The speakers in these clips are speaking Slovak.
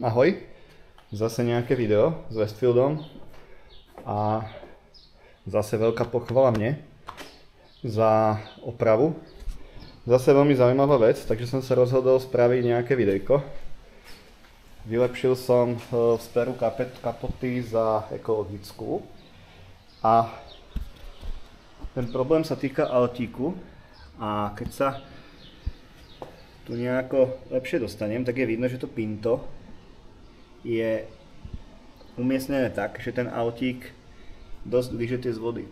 Ahoj, zase nejaké video s Westfieldom a zase veľká pochvala mne za opravu. Zase veľmi zaujímavá vec, takže som sa rozhodol spraviť nejaké videjko. Vylepšil som speru kapoty za ekologickú a ten problém sa týka autíku a keď sa tu nejako lepšie dostanem, tak je vidno, že to Pinto je umiestnené tak, že ten autík dosť vyžetie z vody.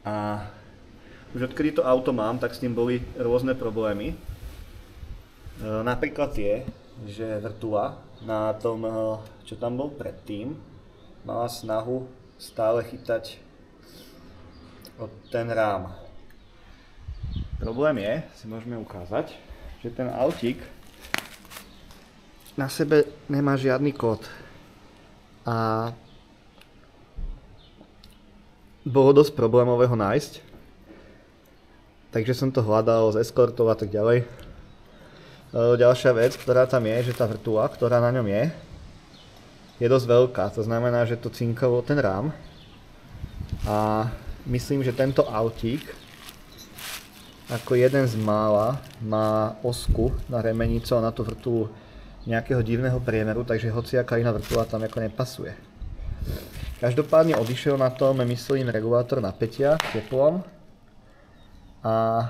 A už odkedy to auto mám, tak s tým boli rôzne problémy. Napríklad je, že vrtuľa na tom, čo tam bol predtým, mala snahu stále chytať od ten rám. Problém je, si môžeme ukázať, že ten autík na sebe nemá žiadny kód a bolo dosť problémové ho nájsť, takže som to hľadal z eskortov a tak ďalej. Ďalšia vec, ktorá tam je, že tá vrtuľa, ktorá na ňom je dosť veľká, to znamená, že to cinkalo ten rám a myslím, že tento autík ako jeden z mála má osku na remenicu a na tú vrtuľu nejakého divného priemeru, takže hociaká iná vrtuľa tam ako nepasuje. Každopádne odišiel na tom, myslím, regulátor napätia teplom a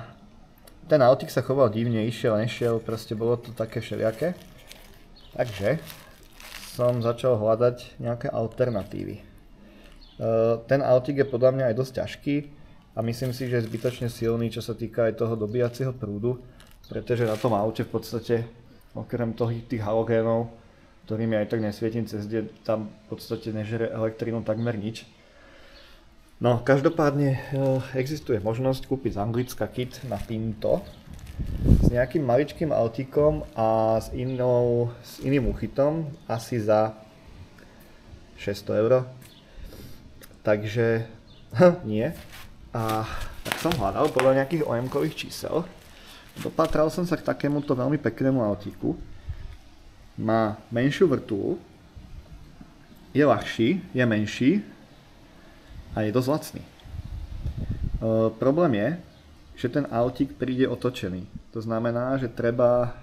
ten autík sa choval divne, išiel, nešiel, proste bolo to také všelijaké. Takže som začal hľadať nejaké alternatívy. Ten autík je podľa mňa aj dosť ťažký a myslím si, že je zbytočne silný, čo sa týka aj toho dobíjacieho prúdu, pretože na tom aute v podstate okrem tých halogénov, ktorými aj tak nesvietím cez deň, tam v podstate nežere elektrínu takmer nič. No, každopádne existuje možnosť kúpiť z Anglicka kit na Pinto s nejakým maličkým autíkom a s iným úchytom, asi za 600 €. Takže nie. A tak som hľadal podľa nejakých OM-kových čísel. Dopatral som sa k takémuto veľmi peknému autíku. Má menšiu vrtuľu, je ľahší, je menší a je dosť lacný. Problém je, že ten autík príde otočený. To znamená, že treba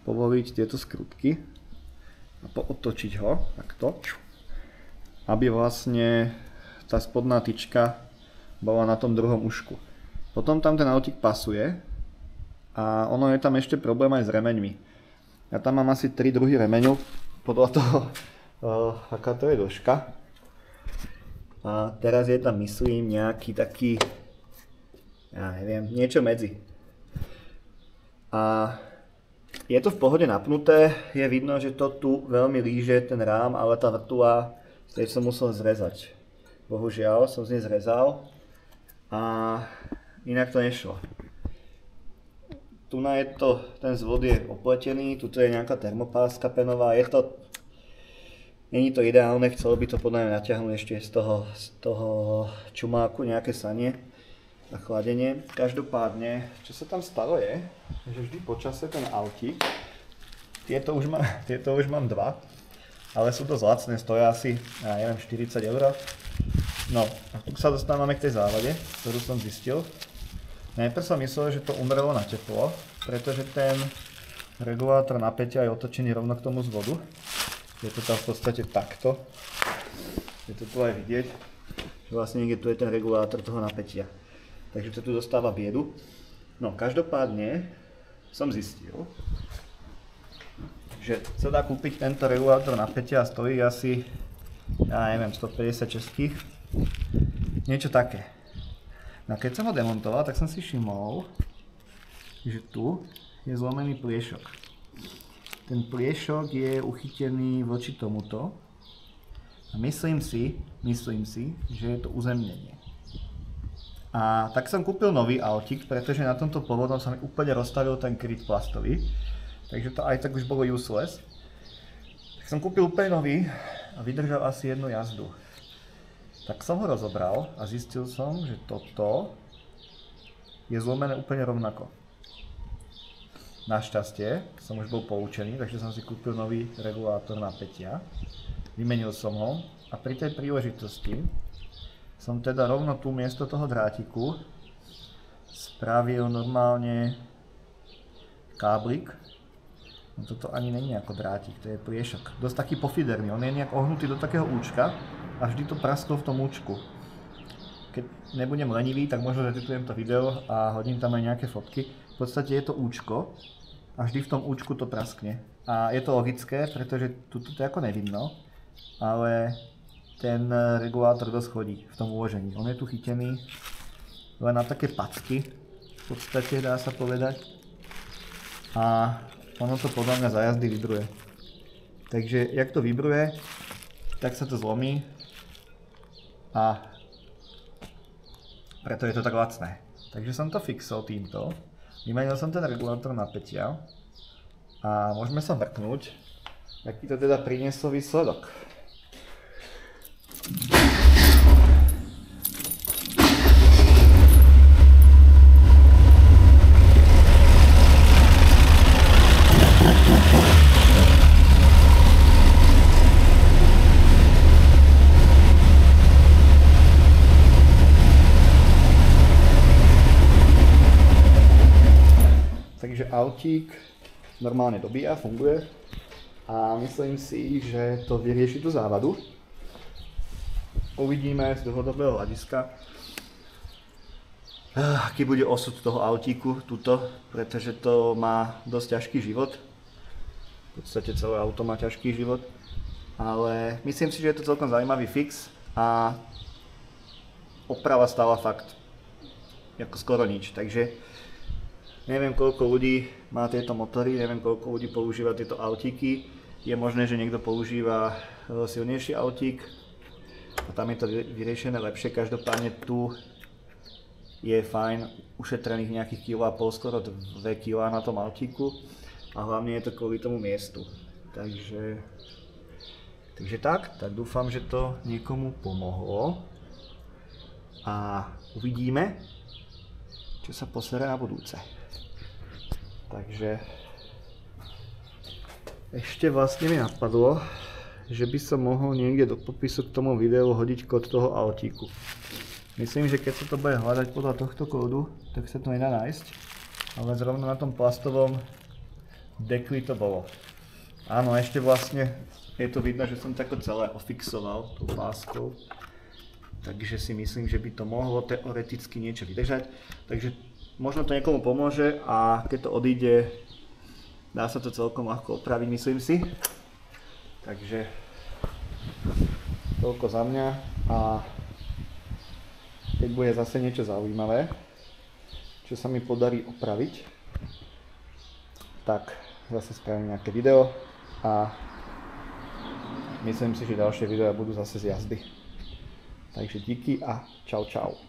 povoliť tieto skrutky a otočiť ho takto, aby vlastne tá spodná tyčka bola na tom druhom ušku. Potom tam ten autík pasuje a ono je tam ešte problém aj s remeňmi. Ja tam mám asi 3 druhy remeňov podľa toho, aká to je dĺžka. A teraz je tam, myslím, nejaký taký, ja neviem, niečo medzi. A je to v pohode napnuté, je vidno, že to tu veľmi líže ten rám, ale tá vrtuľa, z tej som musel zrezať. Bohužiaľ som z nej zrezal a inak to nešlo. Tu je to, ten zvod je opletený, tuto je nejaká termopáska penová, není to ideálne, chcelo by to podľa mňa natiahnuť ešte z toho čumáku nejaké sanie a chladenie. Každopádne, čo sa tam stalo je, že vždy počase ten autík, tieto už mám dva, ale sú to lacné, stoja asi, ja neviem, 40 €. No a tu sa dostávame k tej závade, ktorú som zistil. Najprv som myslel, že to umrelo na teplo, pretože ten regulátor napätia je otočený rovno k tomu zvodu. Je to tam v podstate takto. Je to tu aj vidieť, že vlastne niekde tu je ten regulátor toho napätia. Takže to tu dostáva biedu. No každopádne som zistil, že sa dá kúpiť tento regulátor napätia a stojí asi, ja neviem, 150 českých. Niečo také. No keď som ho demontoval, tak som si všimol, že tu je zlomený pliešok. Ten pliešok je uchytený voči tomuto a myslím si, že je to uzemnenie. A tak som kúpil nový autík, pretože na tomto pôvodnom sa mi úplne rozstavil ten kryt plastový, takže to aj tak už bolo useless. Tak som kúpil úplne nový a vydržal asi jednu jazdu. Tak som ho rozobral a zistil som, že toto je zlomené úplne rovnako. Našťastie som už bol poučený, takže som si kúpil nový regulátor napätia. Vymenil som ho a pri tej príležitosti som teda rovno tu miesto toho drátiku spravil normálne káblik. No toto ani není ako drátik, to je pliešok. Dosť taký pofiderný, on je nejak ohnutý do takého účka a vždy to prasklo v tom účku. Keď nebudem lenivý, tak možno retitujem to video a hodím tam aj nejaké fotky. V podstate je to účko a vždy v tom účku to praskne. A je to logické, pretože tu to ako nevidno, ale ten regulátor dosť chodí v tom uložení. On je tu chytený len na také packy, v podstate dá sa povedať. A ono to podľa mňa za jazdy vibruje. Takže jak to vibruje, tak sa to zlomí a preto je to tak lacné. Takže som to fixol týmto. Vymenil som ten regulátor napätia a môžeme sa mrknúť, aký to teda priniesol výsledok. Takže autík normálne dobíja, funguje a myslím si, že to vyrieši tú závadu. Uvidíme z dlhodobého hľadiska, aký bude osud toho autíku tuto, pretože to má dosť ťažký život. V podstate celé auto má ťažký život, ale myslím si, že je to celkom zaujímavý fix a oprava stála fakt ako skoro nič, takže neviem, koľko ľudí má tieto motory, neviem, koľko ľudí používa tieto autíky. Je možné, že niekto používa silnejší autík a tam je to vyriešené lepšie. Každopádne tu je fajn ušetrených nejakých kilo a pol, skoro 2 kg na tom autíku a hlavne je to kvôli tomu miestu. Takže tak dúfam, že to niekomu pomohlo a uvidíme, čo sa posere na budúce. Takže ešte vlastne mi napadlo, že by som mohol niekde do popisu k tomu videu hodiť kód toho autíku. Myslím, že keď sa to bude hľadať podľa tohto kódu, tak sa to nedá nájsť, ale zrovna na tom plastovom dekli to bolo. Áno, ešte vlastne je to vidno, že som to celé ofixoval tou páskou, takže si myslím, že by to mohlo teoreticky niečo vydržať. Takže možno to niekomu pomôže a keď to odíde, dá sa to celkom ľahko opraviť, myslím si. Takže toľko za mňa a keď bude zase niečo zaujímavé, čo sa mi podarí opraviť, tak zase spravím nejaké video a myslím si, že ďalšie videá budú zase z jazdy. Takže díky a čau čau.